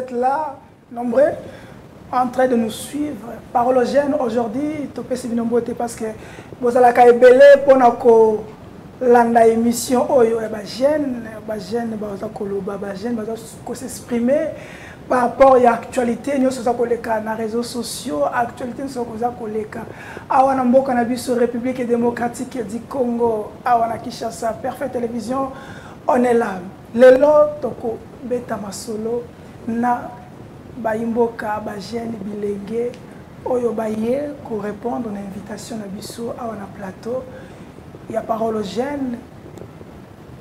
êtes là, nombreux, en train de nous suivre. Parole aux jeunes, aujourd'hui, tu peux suivre nombreux parce que vous allez faire belé pour la émission. Les jeunes, ils s'exprimer par rapport à l'actualité, nous sommes dans les réseaux sociaux, l'actualité, nous sommes dans les cas. Awana mboka na biso République démocratique du Congo, awana Kinshasa, Parfait Télévision, on est là. Lelo toko beta masolo na baimboka ba jeune bilenge oyo baye ko répondre à l'invitation na biso awana plateau. Il y a parole aux jeunes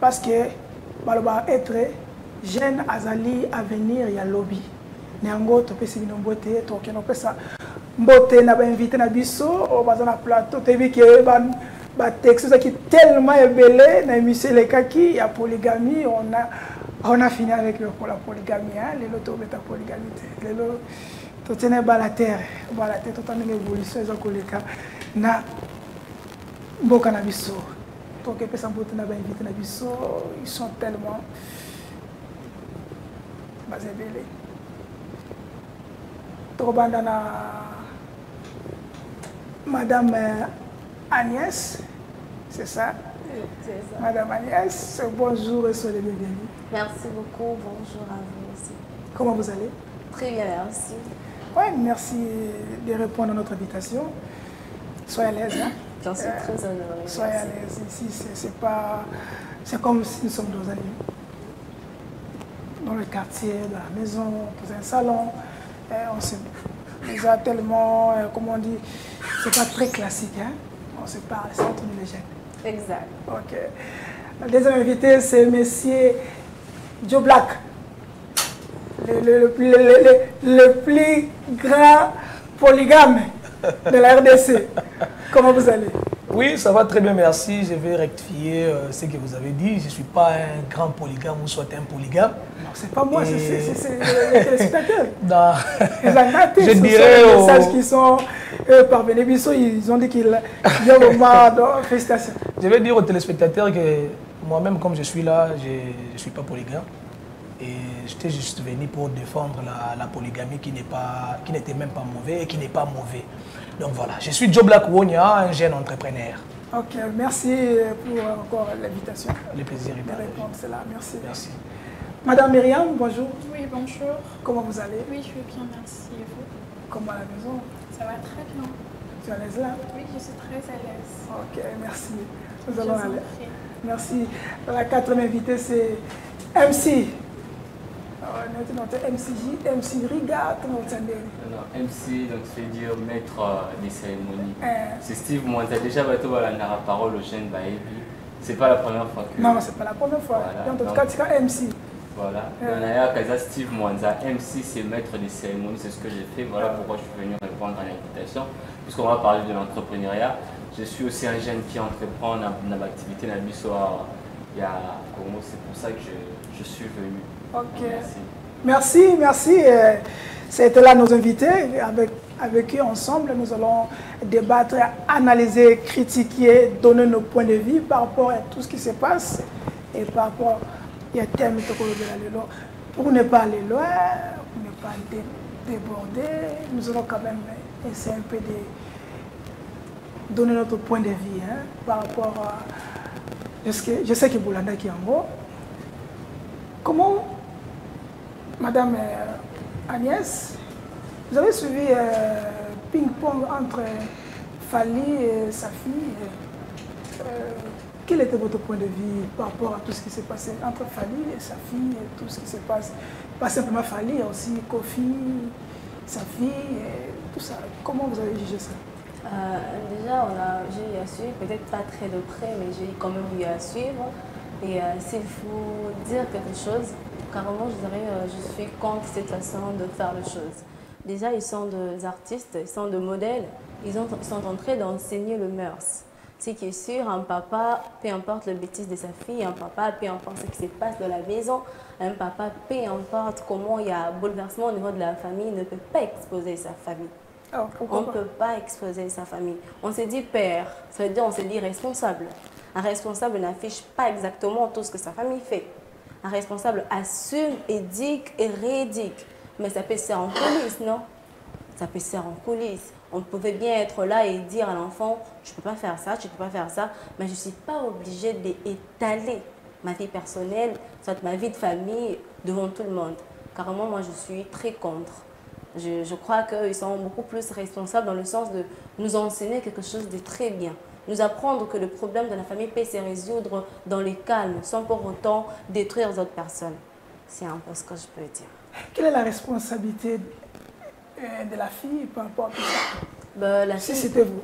parce que baloba être jeune azali avenir ya lobby nango topesi bino mbote tokeno pesa mbote na ba invité na biso o baza na plateau tebi ke ba texte qui tellement belé na émission les kaki ya polygamie on a fini avec la polygamie hein les loto beta polygamie les loto to tene ba terre to tane évolution za koleka na mboka na biso toke pesa mbote na ba invité na biso ils sont tellement bazebele tokobandana Madame Agnès, c'est ça? C'est ça. Madame Agnès, bonjour et soyez les bienvenus. Merci beaucoup, bonjour à vous aussi. Comment vous allez? Très bien, merci. Oui, merci de répondre à notre invitation. Soyez à l'aise. Hein? J'en suis très honorée. Soyez à l'aise. Ici, c'est comme si nous sommes dans le quartier, dans la maison, dans un salon. On se déjà tellement, comment on dit, c'est pas très classique. Hein? On se parle, c'est entre nous les jeunes. Exact. Ok. Le deuxième invité, c'est Monsieur Joe Black, le plus grand polygame de la RDC. Comment vous allez? Oui, ça va très bien, merci. Je vais rectifier ce que vous avez dit. Je ne suis pas un grand polygame ou soit un polygame. Non, c'est pas moi, c'est les téléspectateurs. Non. Je dirais les messages qui sont parvenus, ils ont dit qu'il y a vraiment félicitations. Je vais dire aux téléspectateurs que moi-même, comme je suis là, je ne suis pas polygame. Et j'étais juste venu pour défendre la polygamie qui n'était même pas mauvais et qui n'est pas mauvais. Donc voilà, je suis Joe Black Wonya, un jeune entrepreneur. Ok, merci pour encore l'invitation. Le plaisir est de répondre, c'est là, merci. Merci. Madame Myriam, bonjour. Oui, bonjour. Comment vous allez? Oui, je vais bien, merci. Et vous? Comment à la maison? Ça va très bien. Tu es à l'aise là? Oui, je suis très à l'aise. Ok, merci. Nous Je allons vous en aller. prie. Merci. La quatrième invitée, c'est MC. Notre MCJ, MC Riga, non, MC, donc ça veut dire maître des cérémonies. C'est Steve Mwanza. Déjà, la parole aux jeunes, c'est pas la première fois que... Non, c'est pas la première fois. Voilà, en tout cas, tu as MC. Voilà. On a Steve Mwanza. MC, c'est maître des cérémonies, c'est ce que j'ai fait. Voilà pourquoi je suis venu répondre à l'invitation. Puisqu'on va parler de l'entrepreneuriat. Je suis aussi un jeune qui entreprend dans l'activité dans le Bissoir. Il y a Congo, c'est pour ça que je suis venu. Ok. Merci. C'était là nos invités. Avec eux, ensemble, nous allons débattre, analyser, critiquer, donner nos points de vue par rapport à tout ce qui se passe et par rapport à thème pour ne pas aller loin, pour ne pas déborder. Nous allons quand même essayer un peu de donner notre point de vue par rapport à... Je sais que Boulanda qui est en haut. Comment, Madame Agnès, vous avez suivi ping-pong entre Fally et sa fille. Quel était votre point de vue par rapport à tout ce qui s'est passé entre Fally et sa fille et tout ce qui se passe? Pas simplement Fally, il y a aussi Kofi, sa fille, et tout ça. Comment vous avez jugé ça? Déjà, j'ai eu à suivre, peut-être pas très de près, mais j'ai quand même eu à suivre. Et s'il faut dire quelque chose, carrément, je dirais je suis contre cette façon de faire les choses. Déjà, ils sont des artistes, ils sont des modèles, ils sont en train d'enseigner le mœurs. Ce qui est sûr, un papa, peu importe le bêtise de sa fille, un papa, peu importe ce qui se passe dans la maison, un papa, peu importe comment il y a un bouleversement au niveau de la famille, ne peut pas exposer sa famille. Alors, on ne peut pas exposer sa famille. On se dit père, ça veut dire on se dit responsable. Un responsable n'affiche pas exactement tout ce que sa famille fait. Un responsable assume, éduque et rééduque. mais ça peut se faire en coulisses, non? Ça peut se faire en coulisses. On pouvait bien être là et dire à l'enfant, tu ne peux pas faire ça, tu ne peux pas faire ça, mais je ne suis pas obligée d'étaler ma vie personnelle, soit ma vie de famille, devant tout le monde. Carrément, moi, je suis très contre. Je crois qu'ils sont beaucoup plus responsables dans le sens de nous enseigner quelque chose de très bien. Nous apprendre que le problème de la famille peut se résoudre dans le calme, sans pour autant détruire les autres personnes. C'est un peu ce que je peux dire. Quelle est la responsabilité de la fille par rapport à tout ça? La fille, si c'était vous?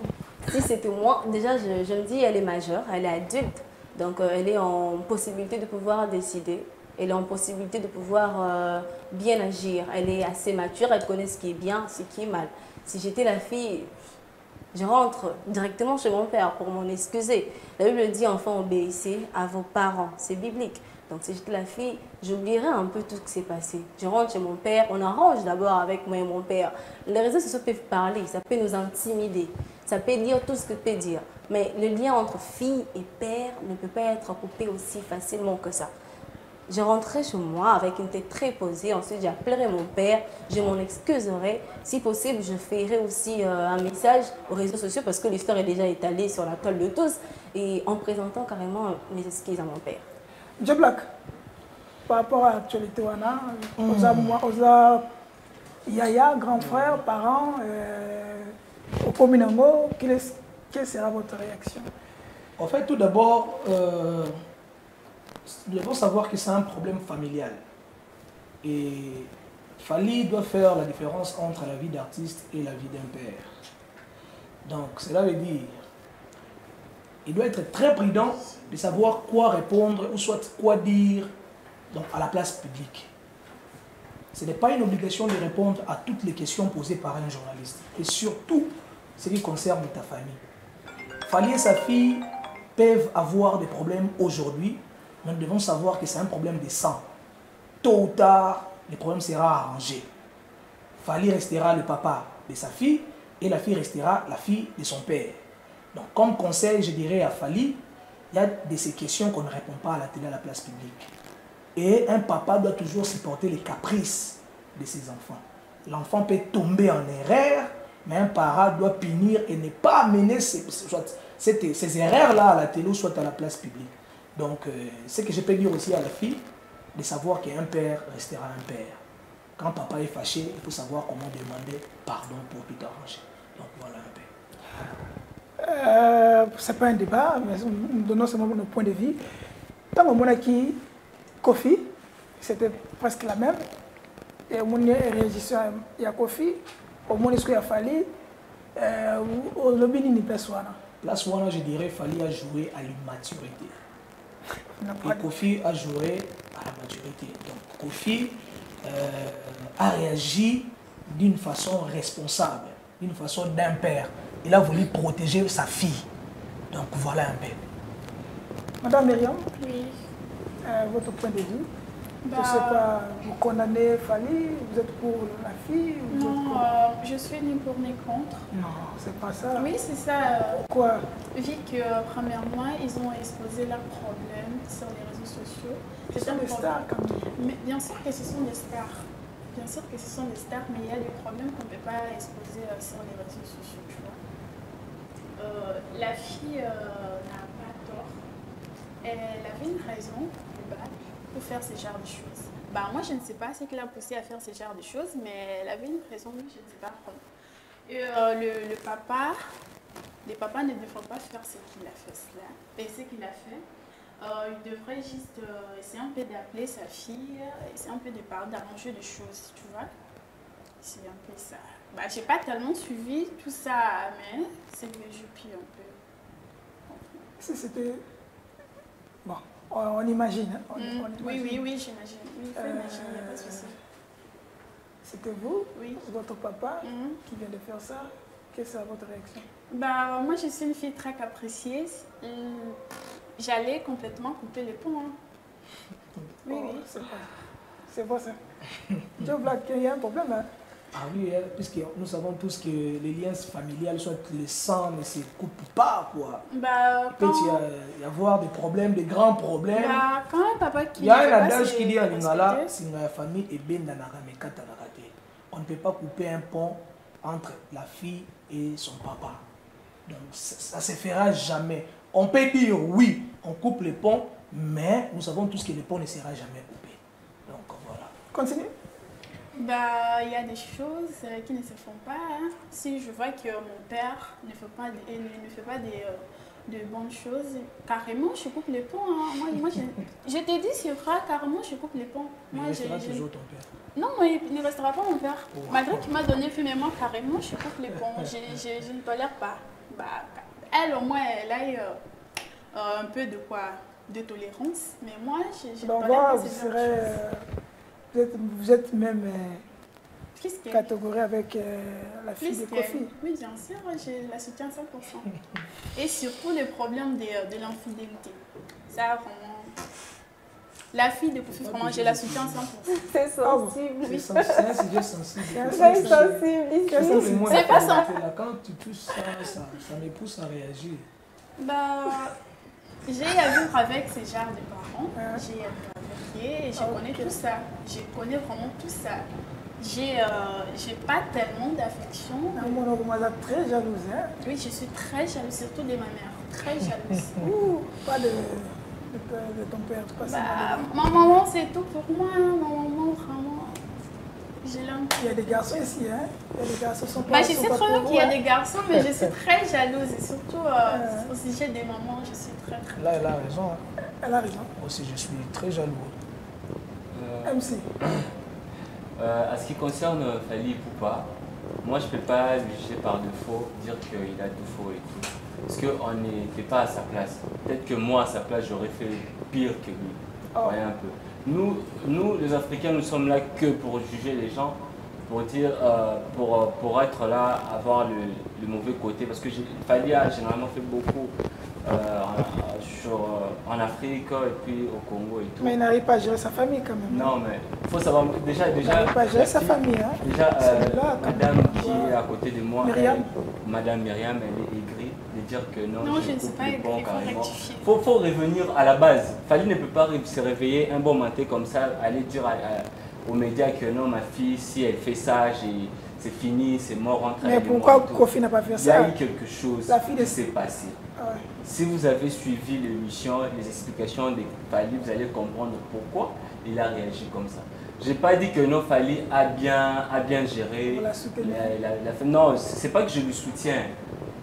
Si c'était moi, déjà, je me dis, elle est majeure, elle est adulte. Donc, elle est en possibilité de pouvoir décider. Elle est en possibilité de pouvoir bien agir. Elle est assez mature, elle connaît ce qui est bien, ce qui est mal. Si j'étais la fille, je rentre directement chez mon père pour m'en excuser. La Bible dit, enfant, obéissez à vos parents. C'est biblique. Donc, si j'étais la fille, j'oublierais un peu tout ce qui s'est passé. Je rentre chez mon père, on arrange d'abord avec moi et mon père. Les réseaux sociaux peuvent parler, ça peut nous intimider. Ça peut dire tout ce que peut dire. Mais le lien entre fille et père ne peut pas être coupé aussi facilement que ça. Je rentrerai chez moi avec une tête très posée. Ensuite, j'appellerai mon père, je m'en excuserai. Si possible, je ferai aussi un message aux réseaux sociaux parce que l'histoire est déjà étalée sur la toile de tous et en présentant carrément mes excuses à mon père. Joe Black, par rapport à l'actualité, Yaya, grand frère, parents, au communément, quelle sera votre réaction? En fait, tout d'abord, nous devons savoir que c'est un problème familial. Et Fally doit faire la différence entre la vie d'artiste et la vie d'un père. Donc, cela veut dire, il doit être très prudent de savoir quoi répondre ou soit quoi dire à la place publique. Ce n'est pas une obligation de répondre à toutes les questions posées par un journaliste. Et surtout, ce qui concerne ta famille. Fally et sa fille peuvent avoir des problèmes aujourd'hui. Nous devons savoir que c'est un problème de sang. Tôt ou tard, le problème sera arrangé. Fally restera le papa de sa fille et la fille restera la fille de son père. Donc, comme conseil, je dirais à Fally, il y a de ces questions qu'on ne répond pas à la télé, à la place publique. Et un papa doit toujours supporter les caprices de ses enfants. L'enfant peut tomber en erreur, mais un parent doit punir et ne pas amener ces erreurs-là à la télé ou soit à la place publique. Donc, ce que je peux dire aussi à la fille, de savoir qu'un père restera un père. Quand papa est fâché, il faut savoir comment demander pardon pour tout arranger. Donc, voilà un peu. Ce n'est pas un débat, mais nous donnons seulement notre point de vue. Tant que mon qui Kofi, c'était presque la même. Et mon réaction à Kofi, au moins il a fallu au lobby ni place wana. Place wana, je dirais, Fally a joué à l'immaturité. Et Kofi a joué à la maturité. Donc Kofi a réagi d'une façon responsable, d'une façon d'un père. Il a voulu protéger sa fille. Donc voilà un peu. Madame Myriam, Oui. votre point de vue? Je ne sais pas, vous condamnez Fally, vous êtes pour la fille? Non, je suis ni pour ni contre. Non, c'est pas ça. Oui, c'est ça. Pourquoi? Vu que, premièrement, ils ont exposé leurs problèmes sur les réseaux sociaux. Ce sont des stars quand même. Mais bien sûr que ce sont des stars. Bien sûr que ce sont des stars, mais il y a des problèmes qu'on ne peut pas exposer sur les réseaux sociaux, tu vois. La fille n'a pas tort. Elle avait une raison de base pour faire ce genre de choses. Bah, moi, je ne sais pas ce qui l'a poussé à faire ce genre de choses, mais elle avait une raison, je ne sais pas comment. Et le papa ne devrait pas faire ce qu'il a fait cela. Et ce qu'il a fait, il devrait juste essayer un peu d'appeler sa fille, essayer un peu de parler, d'arranger des choses, tu vois. C'est un peu ça. Bah, j'ai pas tellement suivi tout ça, mais c'est que je pille un peu. Si c'était... Bon, on imagine. Hein, on imagine. Oui, j'imagine. Oui, il faut imaginer, il n'y a pas de souci. C'était vous, oui. Votre papa, qui vient de faire ça. Quelle sera votre réaction? Bah, moi, je suis une fille très capricieuse. J'allais complètement couper les ponts. Hein. Oui. C'est pas ça. Joe Black, il y a un problème. Hein? Ah oui, hein, puisque nous savons tous que les liens familiales, soit le sang ne se coupe pas, quoi. Bah, il peut y avoir des problèmes, des grands problèmes. Bah, quand un papa qui... Il y a un adage qui dit à Lingala, si la famille est bien dans la ramekata la raté. on ne peut pas couper un pont entre la fille et son papa. Donc ça ne se fera jamais. On peut dire oui, on coupe le pont, mais nous savons tous que le pont ne sera jamais coupé. Donc voilà. Continue. Bah, il y a des choses qui ne se font pas. Hein. Si je vois que mon père ne fait pas de bonnes choses, carrément, je coupe les ponts. Hein. Moi, je t'ai dit, c'est vrai, carrément, je coupe les ponts. Mais il restera toujours ton père. Non, il ne restera pas mon père. Oh. Malgré qu'il m'a donné fait, mais moi, carrément, je coupe les ponts. Je ne tolère pas. Bah, elle, au moins, elle a un peu de tolérance. Mais moi, je ne tolère pas ces choses. Vous êtes même catégorie avec la fille de Kofi. Oui, bien sûr, je la soutiens 100%. Et surtout le problème de l'infidélité. Ça, vraiment... La fille de Kofi, vraiment, je la soutiens 100%. C'est sensible. Oui. C'est un sujet sensible. C'est sensible. C'est pas ça. Quand tu touches ça me pousse à réagir. Bah, j'ai à vivre avec ce genre de parents. J'ai à vivre avec eux et je connais tout ça. Je connais vraiment tout ça. J'ai pas tellement d'affection. Moi, je suis très jalouse. Hein? Oui, je suis très jalouse, surtout de ma mère. Très jalouse. Pas de ton père. Ma maman, c'est tout pour moi. Ma maman, vraiment, je l'aime. Il y a des garçons ici. Hein? Il y a des garçons qui sont pas. Je sais très bien qu'il y a des garçons, mais je suis très jalouse. Et surtout au sujet des mamans, je suis très. Là, elle a raison. Hein? Elle a raison. Moi aussi, je suis très jaloux. MC. À ce qui concerne Fally Ipupa, moi je ne peux pas lui juger par défaut, dire qu'il a tout faux et tout. Parce qu'on n'était pas à sa place. Peut-être que moi, à sa place, j'aurais fait pire que lui. Voyez un peu. Nous, les Africains, nous sommes là que pour juger les gens, pour dire, pour être là, avoir le mauvais côté. Parce que Fally a généralement fait beaucoup en Afrique et puis au Congo et tout. Mais il n'arrive pas à gérer sa famille quand même. Non, mais il faut savoir, déjà il n'arrive pas à gérer sa famille. Hein. Déjà, madame qui est à côté de moi, Madame Myriam, elle est aigrie de dire que non, je ne sais pas aigrie, faut revenir à la base. Fally ne peut pas se réveiller un bon matin comme ça, aller dire aux médias que non, ma fille, si elle fait ça, c'est fini, c'est mort, rentre. Mais pourquoi Kofi n'a pas fait ça? Il y a eu quelque chose qui s'est passé. Si vous avez suivi l'émission, les explications de Fally, vous allez comprendre pourquoi il a réagi comme ça. Je n'ai pas dit que non, Fally a bien géré. Non, c'est pas que je lui soutiens.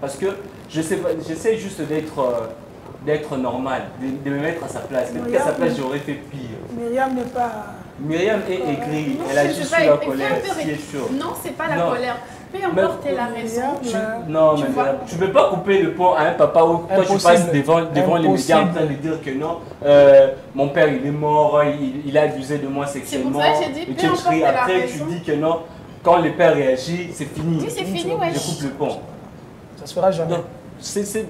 Parce que j'essaie juste d'être normal, de me mettre à sa place. Mais à sa place, j'aurais fait pire. Myriam n'est pas... Myriam est aigrie, elle a juste eu la colère, ce qui est sûr. Non, c'est pas la colère. Peu importe la raison. Non, mais tu ne peux pas couper le pont à un papa où toi tu passes devant les médias en train de dire que non, mon père il est mort, il a abusé de moi sexuellement. C'est pour ça que j'ai dit, et tu cries, après tu dis que non, quand le père réagit, c'est fini. Oui, c'est fini, ouais. Je coupe le pont. Ça se fera jamais. Donc,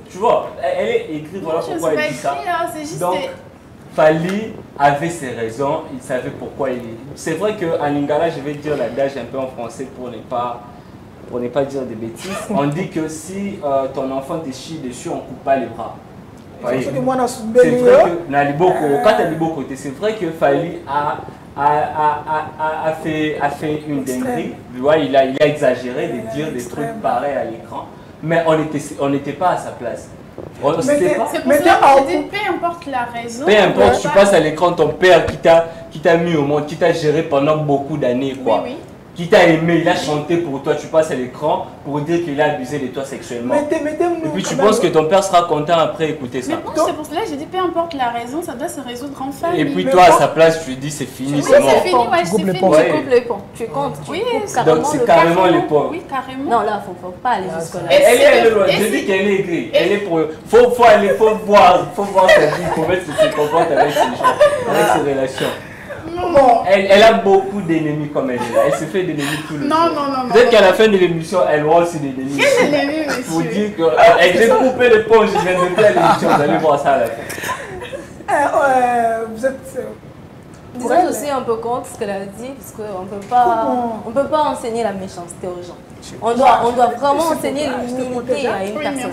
tu vois, elle est écrite, voilà pourquoi elle dit ça. Donc, Fally avait ses raisons, il savait pourquoi il est. C'est vrai qu'en lingala, je vais dire l'adage un peu en français pour ne pas dire des bêtises. On dit que si ton enfant te chie dessus, on ne coupe pas les bras. C'est vrai que Fally a fait une dinguerie. Il a exagéré de dire des trucs pareils à l'écran. Mais on n'était pas à sa place. C'est pour ça que je dis, peu importe la raison. Peu importe, tu passes à l'écran ton père qui t'a mis au monde, qui t'a géré pendant beaucoup d'années, quoi. Oui. Qui t'a aimé, il a chanté pour toi, tu passes à l'écran pour dire qu'il a abusé de toi sexuellement. Et puis tu penses que ton père sera content après écouter ça. Mais bon, c'est pour cela que j'ai dit peu importe la raison, ça doit se résoudre en famille. Et puis toi à sa place, tu lui dis c'est fini, c'est mort. C'est fini, ouais, c'est fini. Tu coupes les ponts, tu comptes. Oui, donc c'est carrément les ponts. Oui, carrément. Non, là, faut pas aller jusqu'à là. Elle est loin, je dis qu'elle est aigrie. Elle est pour... Faut voir sa vie, comment elle se comporte avec ses gens, avec ses relations. Bon. Elle a beaucoup d'ennemis comme elle est là. Elle se fait d'ennemis tout le temps. Non. Peut-être qu'à la fin de l'émission, elle aura aussi des ennemis. Quels ennemis, monsieur? Pour dire qu'elle j'ai coupé les ponts, je viens de faire l'émission. Vous allez voir ça à la fin. Vous êtes... Disons, je suis un peu contre ce qu'elle a dit, parce qu'on ne peut pas enseigner la méchanceté aux gens. On doit vraiment enseigner l'humilité à une personne.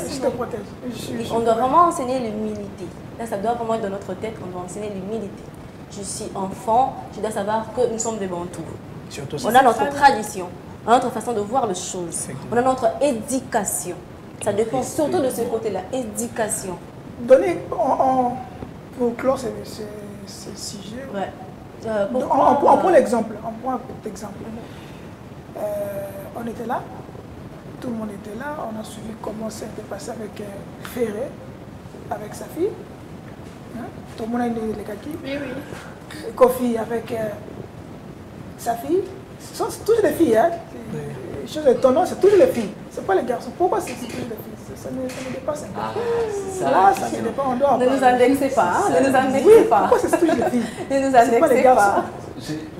On doit vraiment enseigner l'humilité. Là, ça doit vraiment être dans notre tête qu'on doit enseigner l'humilité. Je suis enfant, je dois savoir que nous sommes des bantous. Surtout ça. On a notre tradition, on a notre façon de voir les choses, on a notre éducation. Ça dépend surtout de ce côté-là, éducation. Donnez, pour clore ce sujet, Ouais. on prend l'exemple. On prend un petit exemple. On était là, tout le monde était là, on a suivi comment ça s'était passé avec Ferré, avec sa fille. Hein? Tout le monde a eu les kaki. Oui, oui. Kofi avec sa fille. Ce sont toujours des filles. Hein? Les choses étonnantes, c'est toujours les filles. Ce n'est pas les garçons. Pourquoi c'est toujours les filles? Ça ne dépasse un peu. Là, ça ne dépasse, on doit. Ne nous indexez pas, hein? Ne nous indexez Oui, pas. pourquoi c'est toujours les filles? Ne nous C'est pas les indexez garçons.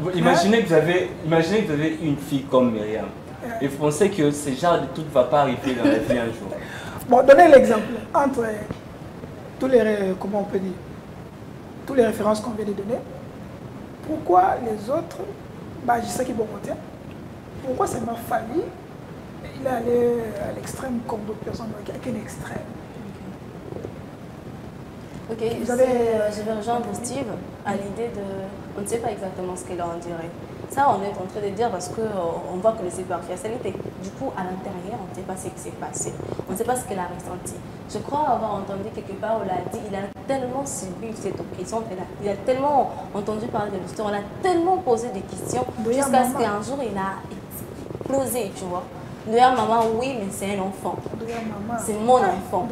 pas. Imaginez que vous avez une fille comme Myriam. Et vous pensez que ce genre de tout ne va pas arriver dans la vie un jour. Bon, donnez l'exemple. Entre tous les, comment on peut dire, toutes les références qu'on vient de donner, pourquoi les autres, bah, je sais qu'ils vont monter, pourquoi c'est ma famille, il est allé à l'extrême comme d'autres personnes, donc quel extrême? Ok, Vous avez... je vais rejoindre Steve à l'idée de... On ne sait pas exactement ce qu'elle a enduré. Ça, on est en train de dire parce qu'on voit que le superficialité. Du coup, à l'intérieur, on ne sait pas ce qui s'est passé. On ne sait pas ce qu'elle a ressenti. Je crois avoir entendu quelque part, on l'a dit, il a tellement subi cette oppression, il a tellement entendu parler de l'histoire, on a tellement posé des questions jusqu'à ce qu'un jour, il a explosé, tu vois. D'ailleurs, maman, oui, mais c'est un enfant. C'est mon enfant.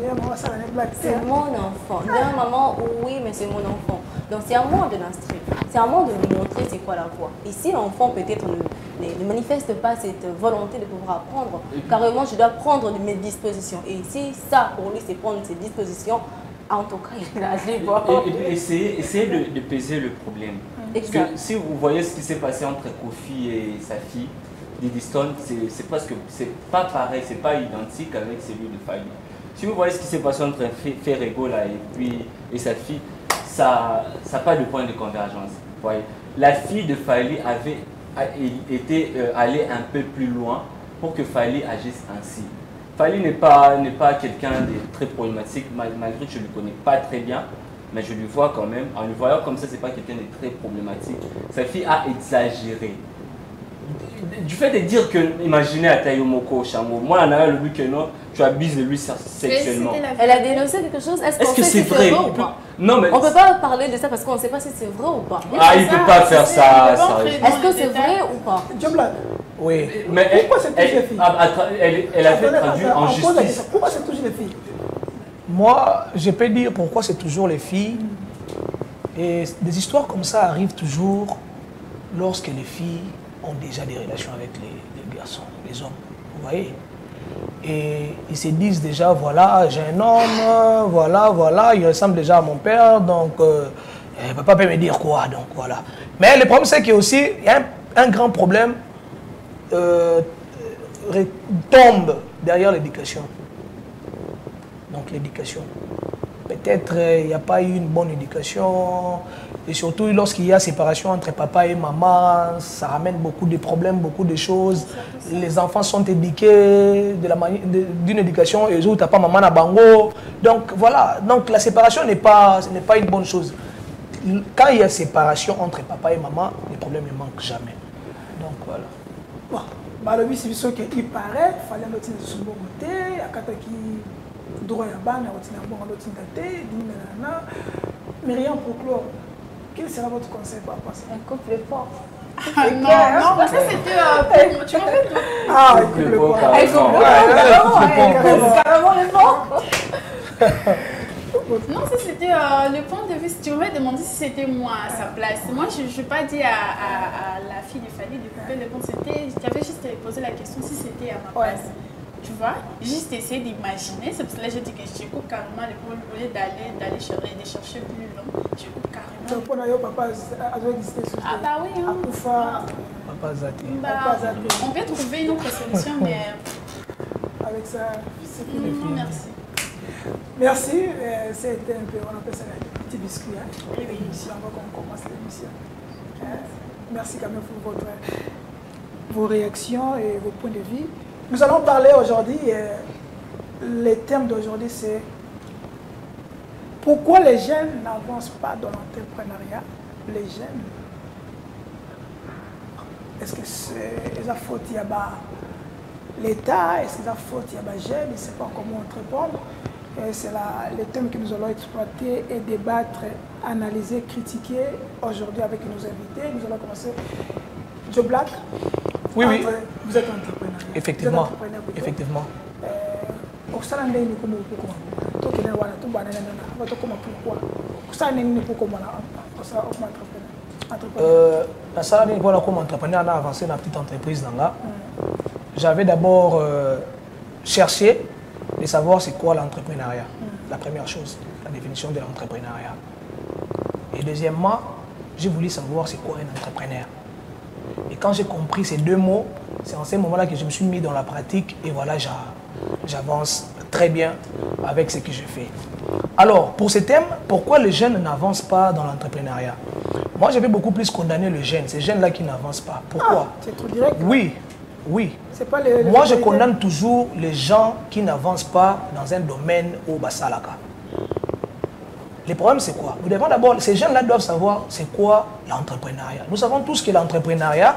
C'est mon enfant. D'ailleurs, maman, oui, mais c'est mon enfant. Donc, c'est à moi de l'instruire. C'est à moi de lui montrer c'est quoi la voie. Et si l'enfant, peut-être, ne manifeste pas cette volonté de pouvoir apprendre, carrément, je dois prendre mes dispositions. Et si ça, pour lui, c'est prendre ses dispositions, en tout cas, il a les bords. Et essayez de peser le problème. Parce que si vous voyez ce qui s'est passé entre Kofi et sa fille, Didiston, c'est pas pareil, c'est pas identique avec celui de Fali. Si vous voyez ce qui s'est passé entre Ferrego là et sa fille, ça n'a pas de point de convergence. Voyez. La fille de Fali avait été allée un peu plus loin pour que Fali agisse ainsi. Fali n'est pas quelqu'un de très problématique, malgré que je ne le connais pas très bien, mais je le vois quand même. En le voyant comme ça, c'est pas quelqu'un de très problématique. Sa fille a exagéré. Du fait de dire que, imaginez à Tayomoko Chango, moi, on a le but que non, tu abuses de lui sexuellement. Elle a dénoncé quelque chose. Est-ce qu'on sait si c'est vrai ou pas? Non, mais on ne peut pas parler de ça parce qu'on ne sait pas si c'est vrai ou pas. Ah, il ne peut pas faire ça. Est-ce que c'est vrai ou pas? Oui. Mais pourquoi c'est toujours les filles? Elle a fait traduire en justice. Pourquoi c'est toujours les filles? Moi, je peux dire pourquoi c'est toujours les filles. Et des histoires comme ça arrivent toujours lorsque les filles ont déjà des relations avec les garçons, les hommes, vous voyez. Et ils se disent déjà, voilà, j'ai un homme, voilà, il ressemble déjà à mon père, donc papa peut me dire quoi, donc voilà. Mais le problème, c'est qu'il y a aussi un grand problème tombe derrière l'éducation. Donc l'éducation. Peut-être il n'y a pas eu une bonne éducation. Et surtout, lorsqu'il y a séparation entre papa et maman, ça ramène beaucoup de problèmes, beaucoup de choses. Les enfants sont éduqués d'une éducation et les autres, papa, maman, na bango. Donc voilà, donc la séparation n'est pas une bonne chose. Quand il y a séparation entre papa et maman, les problèmes ne manquent jamais. Donc voilà. Bon, balobi c'est ce qu'il paraît, il fallait noter sur le bon côté, il y a quelqu'un qui droit à ban, il y a un bon côté, Myriam, pour clore, quel sera votre conseil par rapport à ça? Un couple fort. Ah non, ça c'était tu m'as fait tout. Ah, un couple fort. Carrément le fort. Non, ça c'était le point de vue. Si tu m'avais demandé si c'était moi à sa place, moi je n'ai pas dit à la fille de Fali de couper le compte. J'avais juste posé la question si c'était à ma place. Tu vois, juste essayer d'imaginer. C'est pour cela que j'ai dit que je coupe carrément les poules au lieu d'aller chercher plus long. Je coupe carrément. Donc, pour nous, papa a existé sur ah bah oui, hein. Papa Zati. On peut trouver une autre solution, mais avec ça, c'est fini. Non, merci. Merci. C'était un peu, on appelle ça un petit biscuit. Hein. Oui, ici, on va qu'on commence l'émission. Merci quand même pour vos réactions et vos points de vue. Nous allons parler aujourd'hui, le thème d'aujourd'hui c'est pourquoi les jeunes n'avancent pas dans l'entrepreneuriat. Les jeunes. est-ce que c'est la faute, il y a l'État, est-ce que c'est la faute, il y a des jeunes, il ne sait pas comment répondre. C'est le thème que nous allons exploiter et débattre, analyser, critiquer aujourd'hui avec nos invités. Nous allons commencer. Joe Black. Oui, oui. Vous êtes entrepreneur. Effectivement. Vous êtes entrepreneur, effectivement. Comme entrepreneur, on a avancé dans la petite entreprise. J'avais d'abord cherché de savoir c'est quoi l'entrepreneuriat. La première chose, la définition de l'entrepreneuriat. Et deuxièmement, j'ai voulu savoir c'est quoi un entrepreneur. Et quand j'ai compris ces deux mots, c'est en ce moment-là que je me suis mis dans la pratique et voilà, j'avance très bien avec ce que je fais. Alors, pour ce thème, pourquoi les jeunes n'avancent pas dans l'entrepreneuriat? Moi, j'avais beaucoup plus condamné les jeunes, ces jeunes-là qui n'avancent pas. Pourquoi? C'est trop direct. Oui, oui. Pas moi, je condamne toujours les gens qui n'avancent pas dans un domaine au Basalaka. Le problème, c'est quoi? Nous devons d'abord, ces jeunes-là doivent savoir c'est quoi l'entrepreneuriat. Nous savons tous que l'entrepreneuriat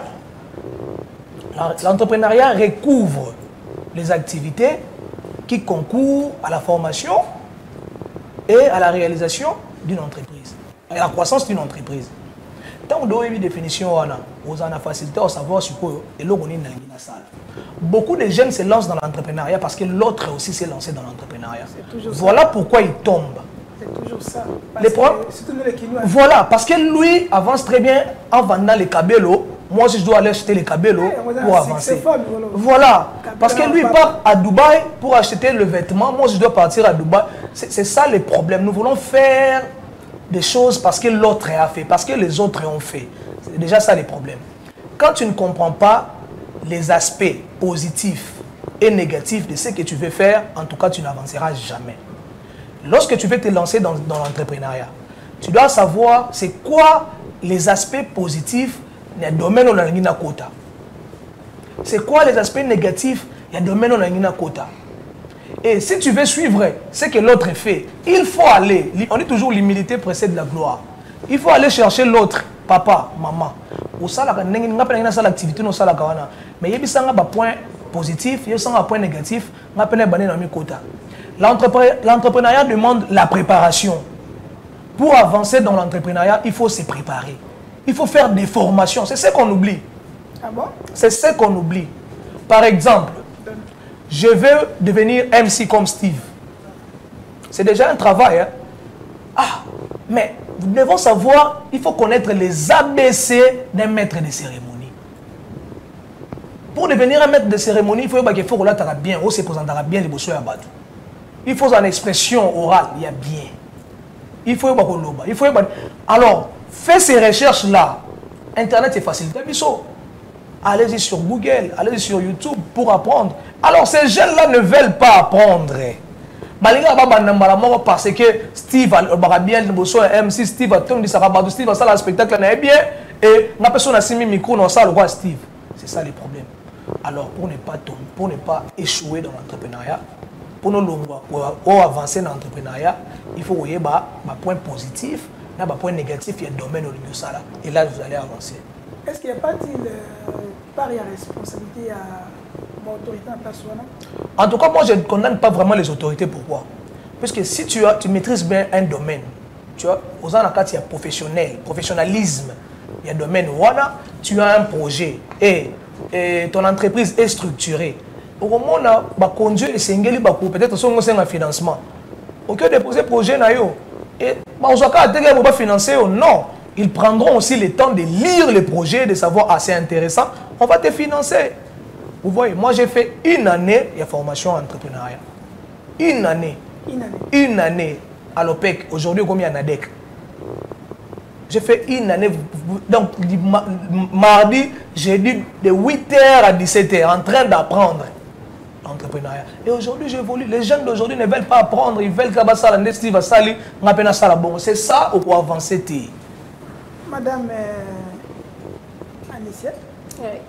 recouvre les activités qui concourent à la formation et à la réalisation d'une entreprise, à la croissance d'une entreprise. Tant on doit une définition, on a facilité à savoir sur quoi et là on est dans la salle. Beaucoup de jeunes se lancent dans l'entrepreneuriat parce que l'autre aussi s'est lancé dans l'entrepreneuriat. Voilà pourquoi ils tombent. C'est toujours ça. Voilà, parce que lui avance très bien en vendant les cabellos. Moi aussi je dois aller acheter les cabellos pour avancer. Voilà, parce que lui part à Dubaï pour acheter le vêtement. Moi aussi je dois partir à Dubaï. C'est ça le problème. Nous voulons faire des choses parce que l'autre a fait, parce que les autres ont fait. C'est déjà ça le problème. Quand tu ne comprends pas les aspects positifs et négatifs de ce que tu veux faire, en tout cas tu n'avanceras jamais. Lorsque tu veux te lancer dans l'entrepreneuriat, tu dois savoir c'est quoi les aspects positifs du domaine où on a quota. C'est quoi les aspects négatifs du domaine où on a quota. Et si tu veux suivre ce que l'autre fait, il faut aller, on dit toujours l'humilité précède la gloire. Il faut aller chercher l'autre, papa, maman. Au salaka, l'activité, mais il y a un point positif, il y a un point négatif, on a un quota. L'entrepreneuriat demande la préparation. Pour avancer dans l'entrepreneuriat, il faut se préparer. Il faut faire des formations. C'est ce qu'on oublie. Ah bon? C'est ce qu'on oublie. Par exemple, je veux devenir MC comme Steve. C'est déjà un travail. Hein? Ah, mais nous devons savoir, il faut connaître les ABC d'un maître de cérémonie. Pour devenir un maître de cérémonie, il faut que tu bien, on se présentera bien les bossos à Badou. Il faut une expression orale, il y a bien. Il faut alors, fais ces recherches-là. Internet est facile. Allez-y sur Google, allez-y sur YouTube pour apprendre. Alors, ces jeunes-là ne veulent pas apprendre. Parce que Steve a bien MC, Steve a tourné Steve a ça, le spectacle est bien. Et la personne a mis le micro dans ça, le roi Steve. C'est ça le problème. Alors, pour ne pas échouer dans l'entrepreneuriat, pour avancer dans l'entrepreneuriat, il faut voir un point positif, un point négatif, il y a un domaine au niveau de ça. Et là, vous allez avancer. Est-ce qu'il n'y a pas de part et responsabilité à l'autorité en place? En tout cas, moi, je ne condamne pas vraiment les autorités. Pourquoi? Parce que si tu maîtrises bien un domaine, tu vois, aux ancats, il y a professionnalisme, il y a un domaine où tu as un projet et ton entreprise est structurée. Au moment où on a conduit et singeli peut-être son financement. Au lieu de déposer projet et on va financer non, ils prendront aussi le temps de lire les projets, de savoir c'est intéressant, on va te financer. Vous voyez, moi j'ai fait une année de formation en entrepreneuriat. Une année à l'OPEC, aujourd'hui comme il y a un ADEC. J'ai fait une année, donc mardi, j'ai dit de 8h à 17h en train d'apprendre l'entrepreneuriat. Et aujourd'hui, j'évolue. Les jeunes d'aujourd'hui ne veulent pas apprendre, ils veulent que ça Steve Sali, bon. C'est ça où on avancer. Madame Anicia, oui.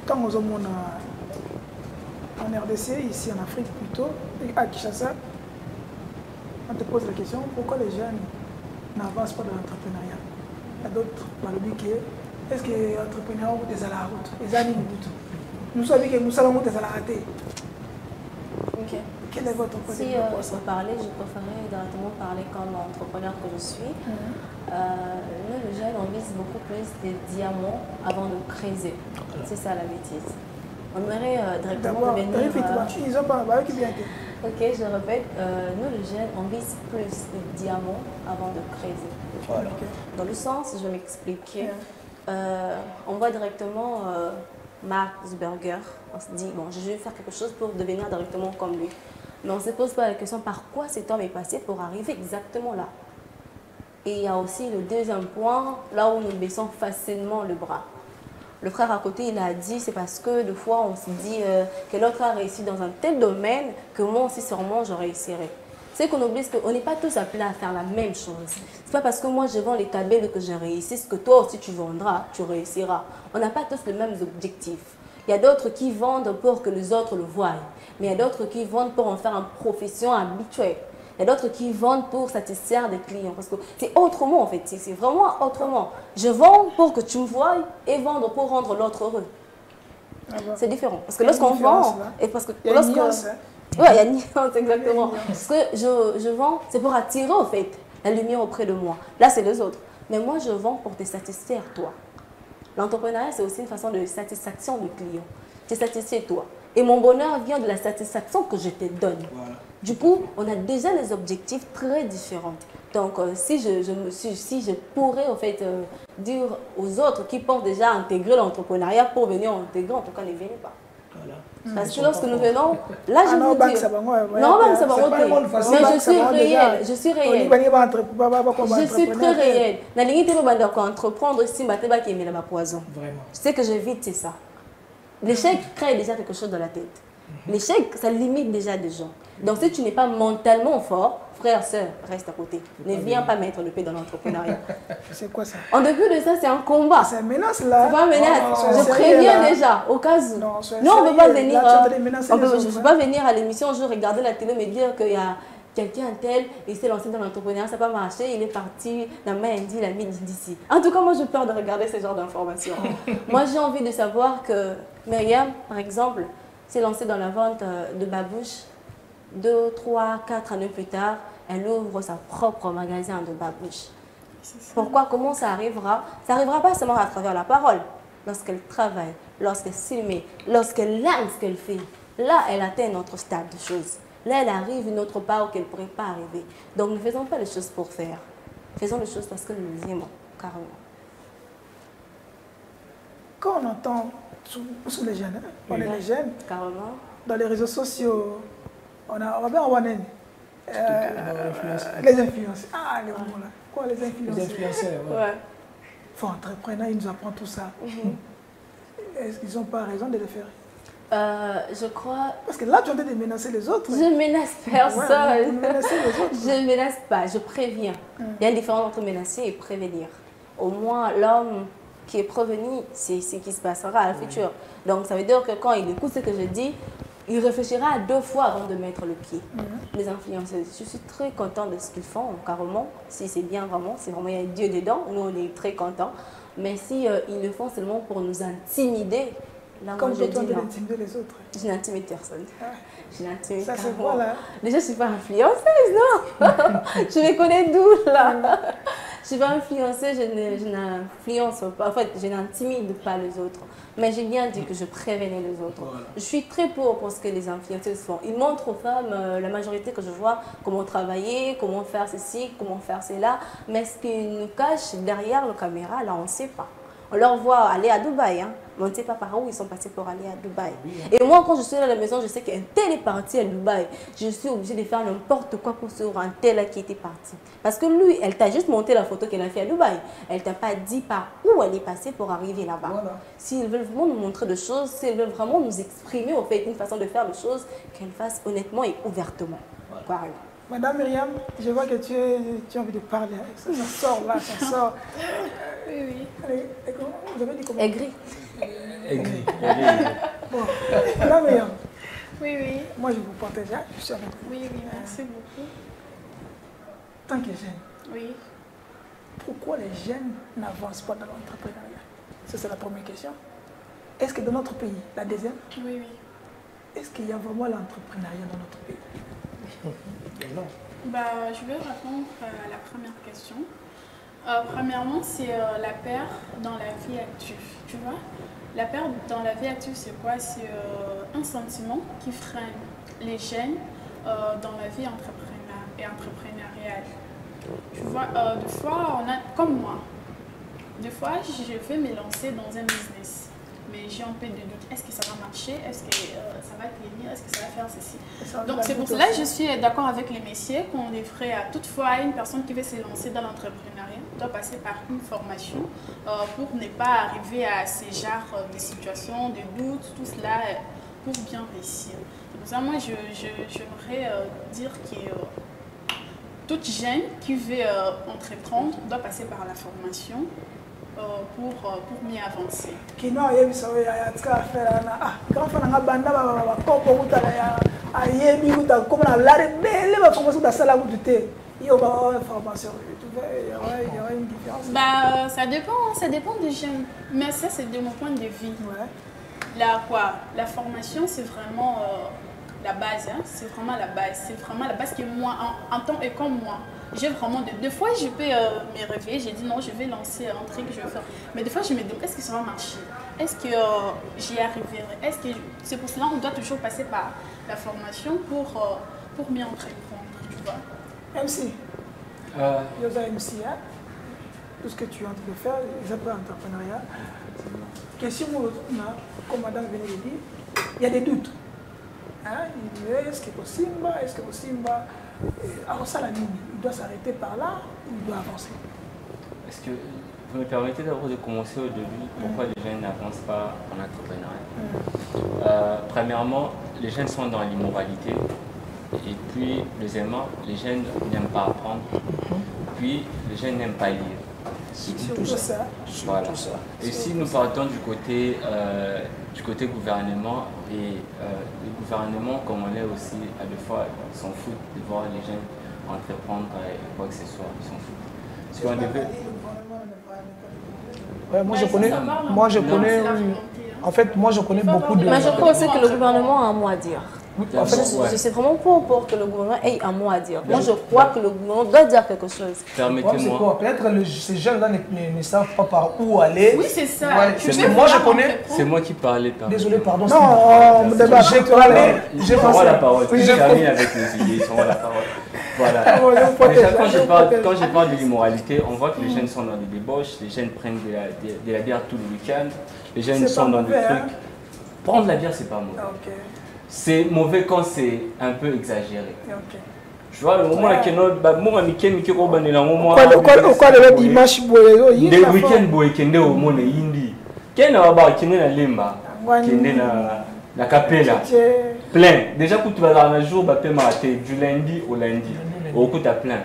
Quand nous sommes en RDC, ici en Afrique plutôt, à Kinshasa, on te pose la question, pourquoi les jeunes n'avancent pas dans l'entrepreneuriat? Il y a d'autres, est-ce que l'entrepreneur ou des à la route, les amis nous savons que nous allons des à la rater. Ok. Quel est votre point de vue? Si je peux parler, je préférerais directement parler comme entrepreneur que je suis. Nous, les jeunes, on vise beaucoup plus des diamants avant de creuser. C'est ça la bêtise. On aimerait directement devenir... Ils ont pas qui vient. Ok, je répète, nous les jeunes, on vise plus les diamants avant de creuser. Voilà. Dans le sens, je vais m'expliquer. On voit directement Mark Zuckerberg, on se dit, bon, je vais faire quelque chose pour devenir directement comme lui. Mais on ne se pose pas la question par quoi cet homme est passé pour arriver exactement là. Et il y a aussi le deuxième point, là où nous baissons facilement le bras. Le frère à côté, il a dit, c'est parce que des fois, on se dit que l'autre a réussi dans un tel domaine que moi aussi, sûrement, je réussirai. C'est qu'on oublie qu'on n'est pas tous appelés à faire la même chose. C'est pas parce que moi, je vends les tablettes que je réussis, que toi aussi, tu vendras, tu réussiras. On n'a pas tous les mêmes objectifs. Il y a d'autres qui vendent pour que les autres le voient. Mais il y a d'autres qui vendent pour en faire une profession habituelle. Il y a d'autres qui vendent pour satisfaire des clients. Parce que c'est autrement en fait, c'est vraiment autrement. Je vends pour que tu me voies et vendre pour rendre l'autre heureux. C'est différent. Parce que lorsqu'on vend, et parce que il y a une nuance, oui, il y a une nuance, exactement. Parce que je vends, c'est pour attirer en fait la lumière auprès de moi. Là, c'est les autres. Mais moi, je vends pour te satisfaire toi. L'entrepreneuriat, c'est aussi une façon de satisfaction du client. Tu satisfais toi. Et mon bonheur vient de la satisfaction que je te donne. Voilà. Du coup, on a déjà des objectifs très différents. Donc, si je pourrais en fait, dire aux autres qui pensent déjà intégrer l'entrepreneuriat pour venir intégrer, en tout cas, ne venez pas. Voilà. Parce que lorsque nous venons, là je vous dis, non, mais je suis réelle. Je suis très réelle. La limite est entreprendre si je qui met la poison. Ce que j'évite, c'est ça. L'échec crée déjà quelque chose dans la tête. L'échec, ça limite déjà des gens. Donc si tu n'es pas mentalement fort, frère, sœur, reste à côté. Ne viens pas mettre le pied dans l'entrepreneuriat. C'est quoi ça? En début de ça, c'est un combat. C'est une menace là. C'est pas une menace. Je préviens déjà, au cas où. Non, on ne peut pas venir. Je ne peux pas venir à l'émission, je regarder la télé, me dire qu'il y a quelqu'un tel, il s'est lancé dans l'entrepreneuriat, ça n'a pas marché, il est parti dans Mahindi, il a mis d'ici. En tout cas, moi, j'ai peur de regarder ce genre d'informations. Moi, j'ai envie de savoir que Myriam, par exemple, s'est lancée dans la vente de babouches. 2, 3, 4 années plus tard, elle ouvre sa propre magasin de babouches. Pourquoi? Comment ça arrivera? Ça n'arrivera pas seulement à travers la parole. Lorsqu'elle travaille, lorsqu'elle s'y met, lorsqu'elle aime ce qu'elle fait, là, elle atteint notre stade de choses. Là, elle arrive une autre part où qu'elle ne pourrait pas arriver. Donc, ne faisons pas les choses pour faire. Faisons les choses parce que nous les aimons, carrément. Quand on entend sur les jeunes, on est les jeunes, carrément. Dans les réseaux sociaux, on va bien avoir les influenceurs. Ah, les mots là. Quoi, les influenceurs? Les influenceurs, ouais. Faut entrepreneur, ils nous apprennent tout ça. Est-ce qu'ils n'ont pas raison de le faire? Je crois... Parce que là, tu es en train de menacer les autres. Je ne menace personne. Ouais, vous menacez les autres. Je ne menace pas, je préviens. Il y a une différence entre menacer et prévenir. Au moins, l'homme qui est prévenu, c'est ce qui se passera à la future. Donc, ça veut dire que quand il écoute ce que je dis, il réfléchira 2 fois avant de mettre le pied. Les influenceurs, je suis très contente de ce qu'ils font, carrément. Si c'est bien vraiment, c'est vraiment, il y a Dieu dedans, nous on est très contents. Mais si ils le font seulement pour nous intimider, là, comme moi je dis non. d'intimider les autres. Je n'intimide personne. Je n'intimide ça personne. c'est quoi là? Déjà, je ne suis pas influenceuse, non. Je me connais d'où là. Je ne suis pas influenceuse, je n'influence pas. En fait, je n'intimide pas les autres. Mais j'ai bien dit que je prévenais les autres. Voilà. Je suis très pour ce que les influenceuses font. Ils montrent aux femmes, la majorité que je vois, comment travailler, comment faire ceci, comment faire cela. Mais ce qu'ils nous cachent derrière la caméra, là, on ne sait pas. On leur voit aller à Dubaï, hein, mais on ne sait pas par où ils sont passés pour aller à Dubaï. Et moi, quand je suis à la maison, je sais qu'un tel est parti à Dubaï. Je suis obligée de faire n'importe quoi pour sur un tel qui était parti. Parce que lui, elle t'a juste monté la photo qu'elle a fait à Dubaï. Elle ne t'a pas dit par où elle est passée pour arriver là-bas. Voilà. S'ils veulent vraiment nous montrer des choses, s'ils veulent vraiment nous exprimer, en fait, une façon de faire les choses, qu'elles fassent honnêtement et ouvertement. Voilà. Madame Myriam, je vois que tu as envie de parler. Ça sort là, ça sort. Oui. Allez, vous avez dit comment? Aigri. Aigri. Bon, Madame Myriam. Oui, oui. Moi, je vous partage, je suis avec vous. Oui, oui, merci beaucoup. Tant que jeune. Oui. pourquoi les jeunes n'avancent pas dans l'entrepreneuriat? Ça, c'est la première question. Est-ce que dans notre pays, la deuxième, Oui, oui. est-ce qu'il y a vraiment l'entrepreneuriat dans notre pays? Non. Bah, je vais répondre à la première question. Premièrement, c'est la perte dans la vie active. Tu vois, la perte dans la vie active, c'est quoi? C'est un sentiment qui freine les jeunes dans la vie entrepreneuriale. Tu vois, des fois, comme moi, des fois, je vais me lancer dans un business. Mais j'ai un peu de doute. Est-ce que ça va marcher? Est-ce que ça va tenir? Est-ce que ça va faire ceci? Donc c'est pour cela que je suis d'accord avec les messieurs qu'on devrait, toutefois, une personne qui veut se lancer dans l'entrepreneuriat doit passer par une formation pour ne pas arriver à ces genres de situations, de doutes, tout cela pour bien réussir. C'est pour ça moi j'aimerais dire que toute jeune qui veut entreprendre doit passer par la formation. Pour mieux avancer. Kino yebiso ya tika fera na quand on a banda ba kopo kutala ya ayebi kuta comme na la belle ba formation da sala kuté yo ba formation tu vois il y aura une différence. Bah ça dépend des jeunes, mais ça c'est de mon point de vue. Ouais. Là quoi, la formation c'est vraiment la base, hein? C'est vraiment la base que moi en tant que comme moi. J'ai vraiment deux fois je peux me réveiller, j'ai dit non je vais lancer un truc, je vais faire. Mais des fois je me demande est-ce que ça va marcher? Est-ce que j'y arriverai? C'est pour cela qu'on doit toujours passer par la formation pour mieux entreprendre, tu vois. MC. Yosa MC, hein? Tout ce que tu es en train de faire, les entrepreneuriat. Question comme madame venait de dire, il y a des doutes. Hein? Est-ce que possible? Est-ce que possible? Alors ça, la ligne, il doit s'arrêter par là ou il doit avancer? Est-ce que vous me permettez d'abord de commencer au début? Pourquoi les jeunes n'avancent pas en entrepreneuriat? Premièrement, les jeunes sont dans l'immoralité. Et puis, deuxièmement, les jeunes n'aiment pas apprendre. Puis, les jeunes n'aiment pas lire. Tout ça. Voilà. Et si nous partons du côté gouvernement, et le gouvernement, comme on est aussi, à deux fois, ils s'en foutent de voir les jeunes entreprendre quoi que ce soit, ils s'en foutent. Parce qu'on devait... Ouais, moi je connais, en fait, moi je connais beaucoup de... Mais je crois aussi que le gouvernement a un mot à dire. En fait, je sais vraiment pas pour que le gouvernement ait un mot à dire. Moi, je crois que le gouvernement doit dire quelque chose. Permettez-moi. Peut-être ces jeunes-là ne savent pas par où aller. Oui, c'est ça. Ouais, moi, je connais. C'est moi qui parlais. Désolé, pardon. Non, j'ai parlé la parole. J'ai terminé avec les idées, ils sont la parole. Voilà. Déjà, quand je parle de l'immoralité, on voit que les jeunes sont dans des débauches, les jeunes prennent de la bière tout le week-end, les jeunes sont dans des trucs. Prendre la bière, c'est pas mauvais. C'est mauvais quand c'est un peu exagéré. Tu vois, le moment où il y a un week-end qui est au moment où dimanche des week-ends boekende au monde indi. Quel n'a pas qui n'est limba, qui n'est la capella. Plein. Déjà quand tu vas dans un jour, du lundi au lundi, au coup tu as plein.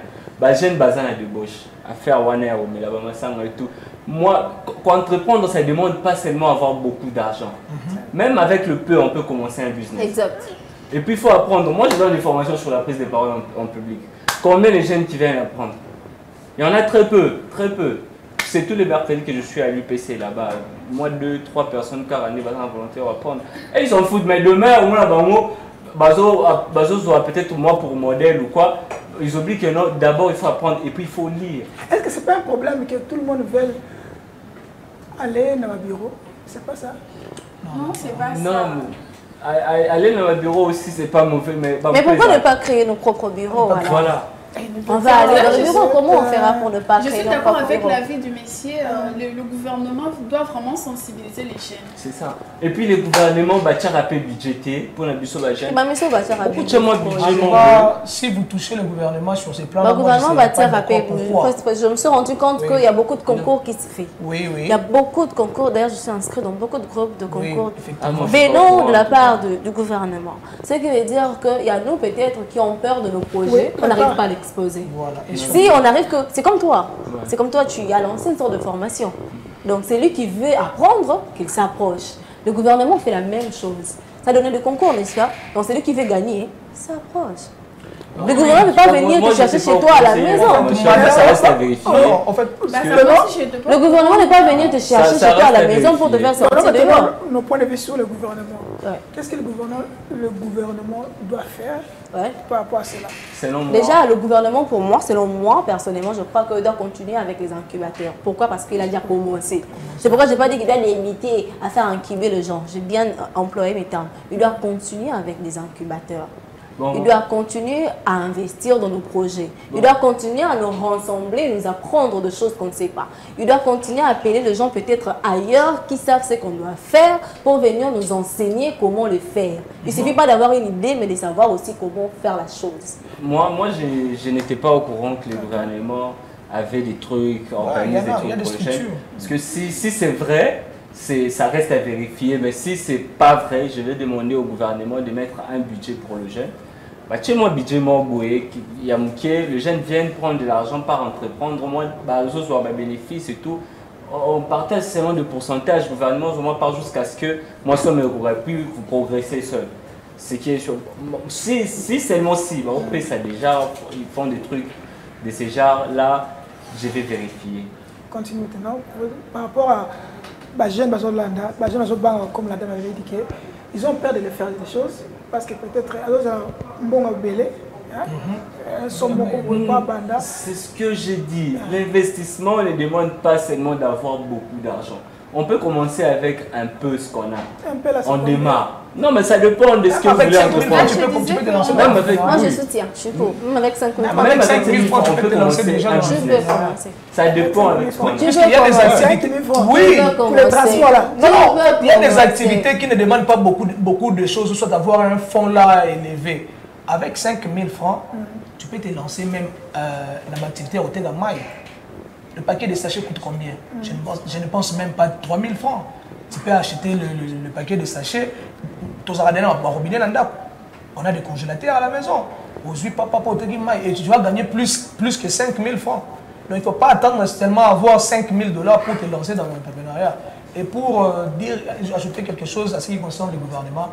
J'ai une bazar de débauche à faire one heure, mais là-bas, et tout. Moi, entreprendre, ça ne demande pas seulement avoir beaucoup d'argent. Même avec le peu, on peut commencer un business. Exact. Et puis, il faut apprendre. Moi, je donne des formations sur la prise de parole en public. Combien les jeunes qui viennent apprendre? Il y en a très peu, très peu. C'est tous les mercredis que je suis à l'UPC là-bas. Moi, 2-3 personnes par année, volontaires apprendre. Et ils s'en foutent. Mais demain, au moins, Bazo soit peut-être moi pour modèle ou quoi. Ils oublient que non, d'abord il faut apprendre et puis il faut lire. Est-ce que ce n'est pas un problème que tout le monde veuille aller dans un bureau? C'est pas ça? Non, c'est pas ça. Non, aller dans un bureau aussi, c'est pas mauvais. Mais pourquoi ne pas créer nos propres bureaux? Voilà. On va aller dans le bureau, comment on fera pour ne pas créer nos propres bureaux? Je suis d'accord avec l'avis du messier, le gouvernement doit vraiment sensibiliser les jeunes. C'est ça. Et puis les gouvernements vont rappeler budgété pour la biso la jeune. Si vous touchez le gouvernement sur ces plans, le gouvernement va rappeler. Je me suis rendu compte qu'il y a beaucoup de concours qui se font. Oui, oui. Il y a beaucoup de concours. D'ailleurs, je suis inscrite dans beaucoup de groupes de concours venant de la part du gouvernement. Ce qui veut dire qu'il y a nous peut-être qui ont peur de nos projets, on n'arrive pas à l'exposer. Voilà. Si on arrive que... C'est comme toi. C'est comme toi, tu as lancé une sorte de formation. Donc c'est lui qui veut apprendre qu'il s'approche. Le gouvernement fait la même chose. Ça donne des concours, n'est-ce pas? Donc c'est lui qui veut gagner, s'approche. Le gouvernement ne peut pas venir te chercher chez toi à la maison. Ça reste à vérifier. En fait, le gouvernement ne peut pas venir te chercher chez toi à la maison pour te faire sortir dehors. Nos points de vue sur le gouvernement. Qu'est-ce que le gouvernement doit faire par rapport à cela? Déjà, le gouvernement, pour moi, selon moi, personnellement, je crois qu'il doit continuer avec les incubateurs. Pourquoi? Parce qu'il a déjà commencé. C'est pourquoi je n'ai pas dit qu'il doit limiter à faire incuber les gens. J'ai bien employé mes termes. Il doit continuer avec les incubateurs. Il doit continuer à investir dans nos projets. Il doit continuer à nous rassembler, nous apprendre de choses qu'on ne sait pas. Il doit continuer à appeler les gens peut-être ailleurs qui savent ce qu'on doit faire pour venir nous enseigner comment le faire. Il ne suffit pas d'avoir une idée, mais de savoir aussi comment faire la chose. Moi je n'étais pas au courant que le gouvernement avait des trucs, organise des trucs prochains. Parce que si c'est vrai, ça reste à vérifier. Mais si ce n'est pas vrai, je vais demander au gouvernement de mettre un budget pour le jeune. Tu sais, mon budget, les jeunes viennent prendre de l'argent par entreprendre, moi, les autres ont des bénéfices et tout. On partage seulement de pourcentage, le gouvernement vraiment part jusqu'à ce que moi, ça aurait pu vous progresser seul. Ce qui est si seulement si, on fait ça déjà, ils font des trucs de ce genre-là, je vais vérifier. Continue maintenant. Par rapport à les jeunes, comme la dame avait dit, ils ont peur de faire des choses. Parce que peut-être, c'est ce que j'ai dit. L'investissement ne demande pas seulement d'avoir beaucoup d'argent. On peut commencer avec un peu ce qu'on a. On démarre. Non, mais ça dépend de ce que vous voulez entreprendre. Tu peux te lancer. Moi, je soutiens. Je suis pour. Même avec 5 000 francs. Même avec 5 000 francs, on peut commencer déjà. Ça dépend avec ce qu'on a. Parce qu'il y a des activités. Oui, pour le transport là. Non, il y a des activités qui ne demandent pas beaucoup de choses, soit d'avoir un fonds là élevé. Avec 5 000 francs, tu peux te lancer même dans l'activité au Tegamaï. Le paquet de sachets coûte combien? Je ne pense même pas 3 000 francs. Tu peux acheter le paquet de sachets. On a des congélateurs à la maison. Et tu vas gagner plus que 5 000 francs. Donc il ne faut pas attendre seulement avoir 5 000 $ pour te lancer dans l'entrepreneuriat. Et pour ajouter quelque chose à ce qui concerne le gouvernement,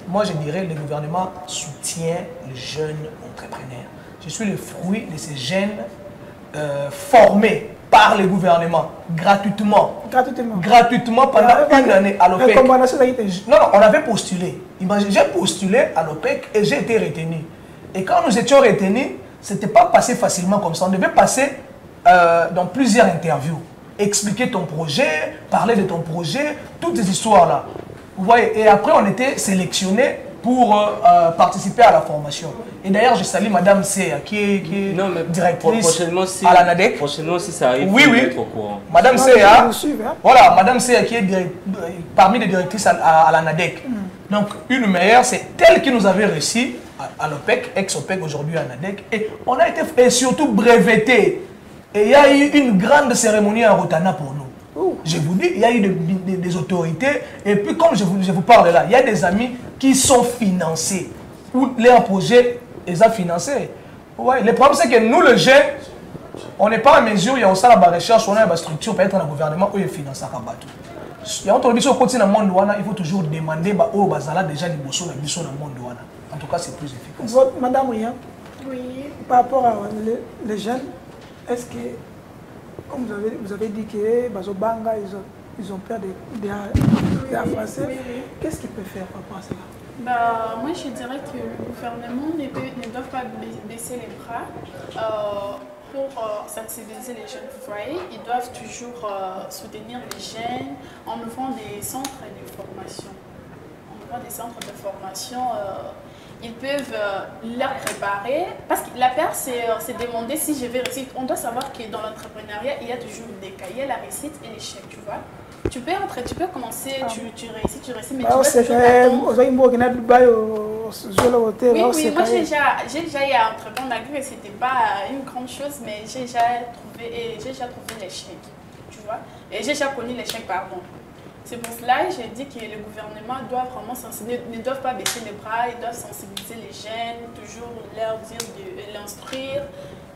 moi je dirais que le gouvernement soutient les jeunes entrepreneurs. Je suis le fruit de ces jeunes formés par le gouvernement, gratuitement pendant une année à l'OPEC. Non, on avait postulé. J'ai postulé à l'OPEC et j'ai été retenu. Et quand nous étions retenus, ce n'était pas passé facilement comme ça. On devait passer dans plusieurs interviews. Expliquer ton projet, parler de ton projet, toutes ces histoires-là. Vous voyez, et après on était sélectionnés pour participer à la formation. Et d'ailleurs, je salue Madame Seya, qui est directrice à la NADEC. Prochainement, si ça arrive, oui, être au courant. Madame Seya, voilà, Madame Seya qui est parmi les directrices à la NADEC. Donc, une meilleure, c'est elle qui nous avait reçu à l'OPEC, ex-OPEC aujourd'hui à NADEC. Et on a été surtout breveté. Et il y a eu une grande cérémonie à Rotana pour nous. Je vous dis, il y a eu des autorités. Et puis, comme je vous parle là, il y a des amis qui sont financés. Où leur projet les a financés. Ouais. Le problème, c'est que nous, les jeunes, on n'est pas en mesure, il y a aussi la recherche, on a une structure, peut-être dans le gouvernement, où ils financent à Kabatou. Il y a autre chose côté dans le monde, il faut toujours demander aux Bazala déjà des boissons dans le monde. En tout cas, c'est plus efficace. Madame Rien, par rapport à les jeunes, est-ce que, comme vous avez dit que Bazobanga, ils ont peur de passer, qu'est-ce qu'ils peuvent faire par rapport à cela? Moi, je dirais que le gouvernement ne doit pas baisser les bras pour sensibiliser les jeunes. Vous voyez, ils doivent toujours soutenir les jeunes en ouvrant des centres de formation. Ils peuvent leur préparer. Parce que la peur, c'est demander si je vais réussir. On doit savoir que dans l'entrepreneuriat, il y a toujours des cahiers, la réussite et l'échec, tu vois. Tu peux commencer, tu réussis, mais tu vas toujours attendre. Oui, moi j'ai déjà eu à entreprendre, malgré que ce n'était pas une grande chose, mais j'ai déjà trouvé l'échec, tu vois. Et j'ai déjà connu l'échec, pardon. C'est pour cela que j'ai dit que le gouvernement doit vraiment ne doivent pas baisser les bras, ils doivent sensibiliser les jeunes, toujours leur dire de l'instruire,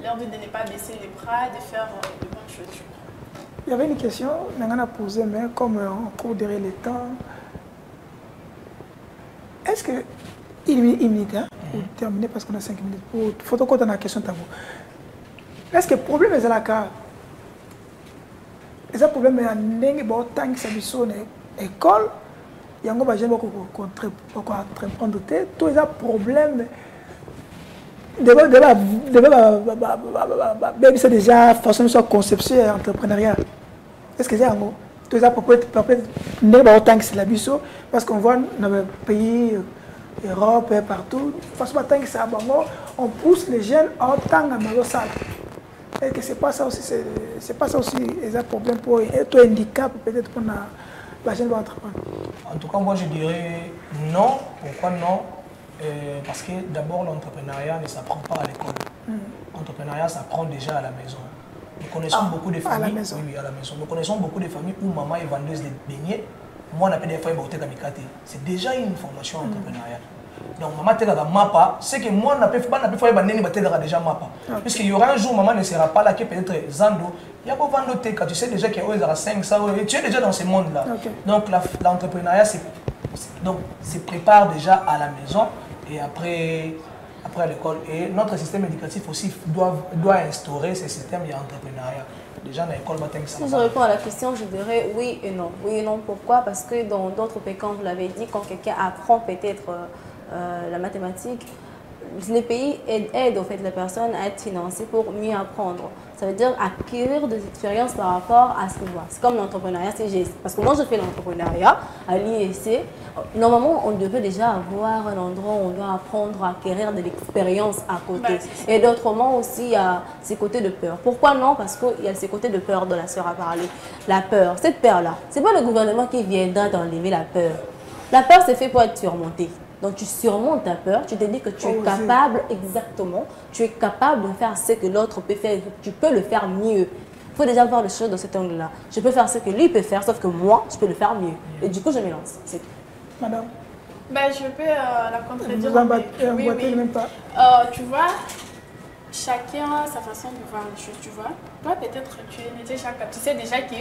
leur dire de ne pas baisser les bras, de faire de bonnes choses. Il y avait une question, on a posée, mais comme on court derrière le temps, est-ce que, il minute, hein? pour terminer, parce qu'on a 5 minutes, pour photo dans la question de vous. Est-ce que le problème est là car le problème est tant que ça école, il y a un entreprendre tout les problèmes c'est déjà façon de conception et entrepreneuriat. Est-ce que c'est un mot? Tout ça tant que c'est la biseau parce qu'on voit dans les pays Europe et partout, façon tant que c'est à on pousse les jeunes en tant que ça. Est-ce que c'est pas ça aussi, c'est pas ça aussi un problème pour être handicap peut-être pour la jeune entreprendre? En tout cas, moi je dirais non. Pourquoi non? Parce que d'abord l'entrepreneuriat ne s'apprend pas à l'école. L'entrepreneuriat s'apprend déjà à la maison. Nous connaissons beaucoup de familles. À la maison. Oui, à la maison. Nous connaissons beaucoup de familles où maman est vendeuse de beignets. Moi, on appelle des fois une kamikate. C'est déjà une formation entrepreneuriale. Donc, maman te gaga mapa, c'est que moi, on n'a pas déjà mapa. Puisqu'il y aura un jour, maman ne sera pas là, qui peut-être Zando. Il y a pas vendre quand tu sais déjà qu'il y a 5, ça, tu es déjà dans ce monde-là. Donc, l'entrepreneuriat, se prépare déjà à la maison et après à l'école. Et notre système éducatif aussi doit instaurer ce système d'entrepreneuriat. Déjà, dans l'école, si je réponds à la question, je dirais oui et non. Oui et non, pourquoi? Parce que dans d'autres pays, comme vous l'avez dit, quand quelqu'un apprend peut-être la mathématique, les pays aident en fait les personnes à être financées pour mieux apprendre. Ça veut dire acquérir des expériences par rapport à ce qu'on voit. C'est comme l'entrepreneuriat, parce que moi je fais l'entrepreneuriat à l'IEC. Normalement, on devrait déjà avoir un endroit où on doit apprendre à acquérir de l'expérience à côté. Et d'autrement aussi, il y a ces côtés de peur. Pourquoi non? Parce qu'il y a ces côtés de peur dont la sœur a parlé. La peur, cette peur-là, ce n'est pas le gouvernement qui viendra d'enlever la peur. La peur, c'est fait pour être surmontée. Donc tu surmontes ta peur, tu te dis que tu es capable, exactement, tu es capable de faire ce que l'autre peut faire, tu peux le faire mieux. Il faut déjà voir les choses dans cet angle-là. Je peux faire ce que lui peut faire, sauf que moi, je peux le faire mieux. Et du coup, je me lance. Madame? Je peux la contredire. Oui. Même pas. Tu vois, chacun a sa façon de voir les choses, tu vois. Toi, peut-être, tu sais déjà que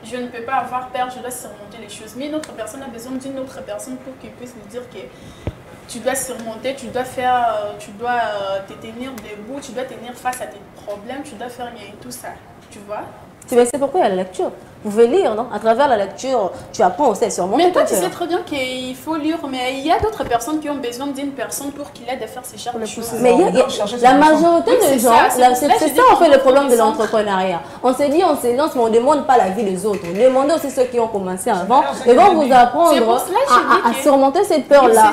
je ne peux pas avoir peur, je dois surmonter les choses. Mais une autre personne a besoin d'une autre personne pour qu'il puisse lui dire que tu dois surmonter, tu dois te tenir debout, tu dois tenir face à tes problèmes, tu dois faire rien et tout ça, tu vois. C'est pourquoi il y a la lecture. Vous pouvez lire, non? À travers la lecture, tu apprends aussi à surmonter. Mais toi, tu sais très bien qu'il faut lire, mais il y a d'autres personnes qui ont besoin d'une personne pour qu'il aide à faire ces choses. Mais la majorité des gens, c'est ça en fait le problème de l'entrepreneuriat. On se dit, on se lance, mais on ne demande pas la vie des autres. Demandez aussi ceux qui ont commencé avant. Ils vont vous apprendre à surmonter cette peur-là.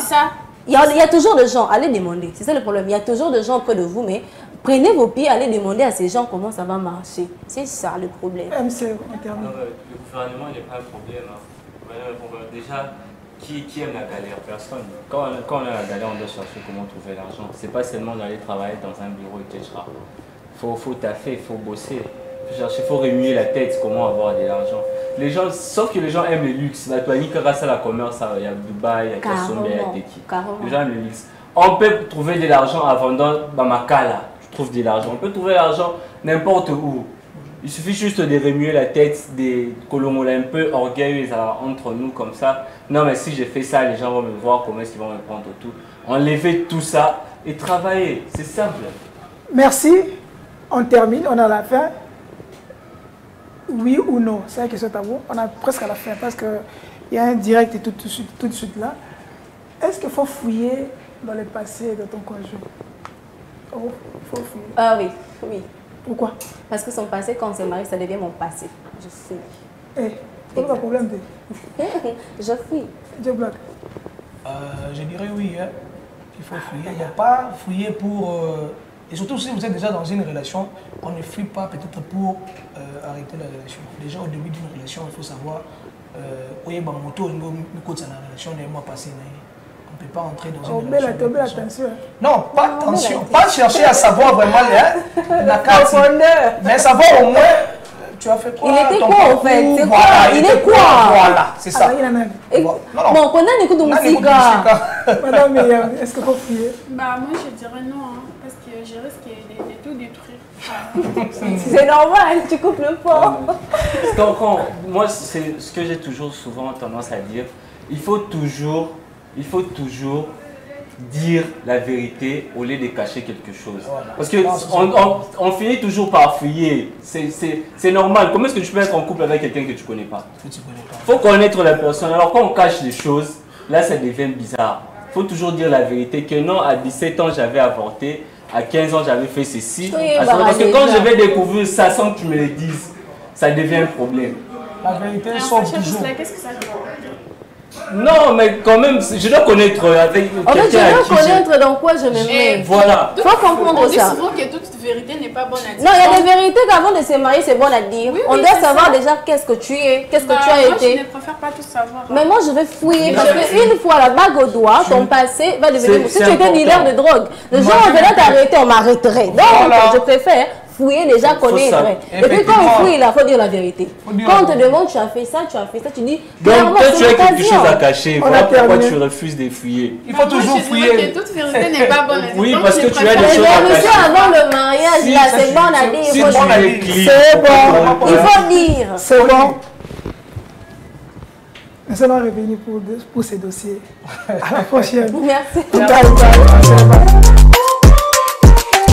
Il y a toujours des gens, allez demander. C'est ça le problème. Il y a toujours des gens auprès de vous, mais prenez vos pieds, allez demander à ces gens comment ça va marcher. C'est ça le problème. Le gouvernement n'est pas un problème. Déjà, qui aime la galère? Personne. Quand on a la galère, on doit chercher comment trouver l'argent. Ce n'est pas seulement d'aller travailler dans un bureau et etc. Il faut taffer, il faut bosser. Il faut remuer la tête comment avoir de l'argent. Les gens, sauf que les gens aiment le luxe. La toile, grâce à la commerce, il y a Dubaï, il y a Kassombe, il y a Teki. Les gens aiment le luxe. On peut trouver de l'argent en vendant Bamakala. Je trouve de l'argent. On peut trouver l'argent n'importe où. Il suffit juste de remuer la tête, de colomoler un peu orgueil entre nous comme ça. Non, mais si je fais ça, les gens vont me voir, comment est-ce qu'ils vont me prendre tout. Enlever tout ça et travailler. C'est simple. Merci. On termine, on est à la fin. Oui ou non? C'est la question à vous. On est presque à la fin parce qu'il y a un direct et tout de suite là. Est-ce qu'il faut fouiller dans le passé de ton conjoint? Oh, il faut fouiller. Ah oui, oui. Pourquoi? Parce que son passé, quand on s'est marié, ça devient mon passé. Je fouille. C'est pas le problème de... Je fouille. Je bloque. Je dirais oui. Hein. Il faut fouiller. Mais pas fouiller pour... Et surtout si vous êtes déjà dans une relation, on ne fuit pas peut-être pour arrêter la relation. Déjà au début d'une relation, il faut savoir où est ma moto, où est la relation, on est moi passé. On ne peut pas entrer dans une relation. Attention. Non, pas attention. Pas chercher à savoir vraiment la carte. Mais savoir au moins, tu as fait quoi? Il était quoi en fait? Voilà, il est quoi? Voilà, c'est ça. Bon, on a un écoute de musique. Madame, est-ce qu'il faut fouiller? Moi je dirais non, parce que je risque de tout détruire. C'est normal, tu coupes le pont. Moi, c'est ce que j'ai toujours souvent tendance à dire. Il faut toujours dire la vérité au lieu de cacher quelque chose. Voilà. Parce qu'on finit toujours par fuyer. C'est normal. Comment est-ce que tu peux être en couple avec quelqu'un que tu ne connais pas? Il faut connaître la personne. Alors quand on cache les choses, là ça devient bizarre. Il faut toujours dire la vérité que non, à 17 ans j'avais avorté, à 15 ans j'avais fait ceci. Parce que quand je vais découvrir ça sans que tu me le dises, ça devient un problème. La vérité sauve toujours. Qu'est-ce que ça veut dire? Non, mais quand même, je dois connaître avec En fait, quelqu'un je dois connaître dans quoi je me mets. Voilà. Il faut comprendre on dit ça. souvent que toute vérité n'est pas bonne à dire. Non, il y a des vérités qu'avant de se marier, c'est bon à dire. Oui, on oui, doit c'est savoir ça. déjà qu'est-ce que tu es, qu'est-ce que tu as Moi, été. je ne préfère pas tout savoir. Mais moi, je vais fouiller parce qu'une fois la bague au doigt, ton passé va devenir. Si tu étais dealer de drogue, le jour où on venait t'arrêter, on m'arrêterait. Donc, je préfère fouiller, déjà connaître. Et puis quand on fouille, il faut dire la vérité. Quand on te demande, tu as fait ça, tu dis. Donc, toi, tu as quelque chose à cacher. Voilà pourquoi tu refuses de fouiller. Il faut toujours fouiller. Que toute vérité n'est pas bonne à dire. Oui, parce que tu as des Les choses à vérités cacher. avant le mariage, là, c'est bon à dire. Si Il faut tu dire. es clean, C'est bon. Il faut dire. C'est bon. Nous allons revenir pour ces dossiers. À la prochaine. Merci. Tout à l'heure.